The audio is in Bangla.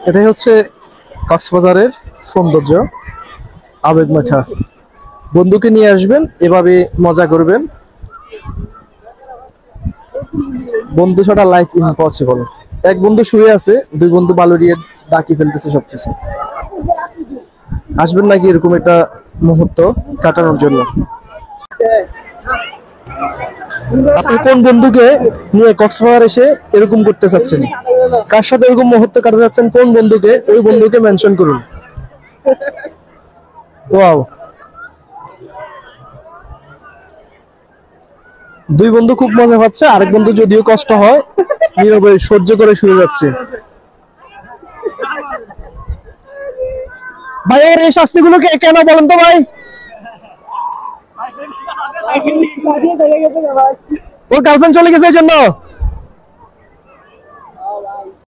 এটাই হচ্ছে কক্সবাজারের সৌন্দর্য, আবেগ মাখা। বন্ধুকে নিয়ে আসবেন, এভাবে মজা করবেন। বন্ধু ছাড়া লাইফ ইম্পসিবল। এক বন্ধু শুয়ে আছে, দুই বন্ধু বালুরিয়ে ডাকি ফেলতেছে সবকিছু। আসবেন নাকি এরকম একটা মুহূর্ত কাটানোর জন্য? আপনি কোন বন্ধুকে নিয়ে কক্সবাজার এসে এরকম করতে চাচ্ছেন? কার সাথে এরকম মুহূর্ত কাটাতে যাচ্ছেন, কোন বন্ধুকে, ওই বন্ধুকে মেনশন করুন। ওয়াও, দুই বন্ধু খুব মজা পাচ্ছে, আরেক বন্ধু যদিও কষ্ট হয় নীরবে সহ্য করে শুয়ে যাচ্ছে। ভাই ওর এই শাস্তিগুলো কেন বলেন তো ভাই? ওর গার্লফ্রেন্ড চলে গেছে এই জন্য।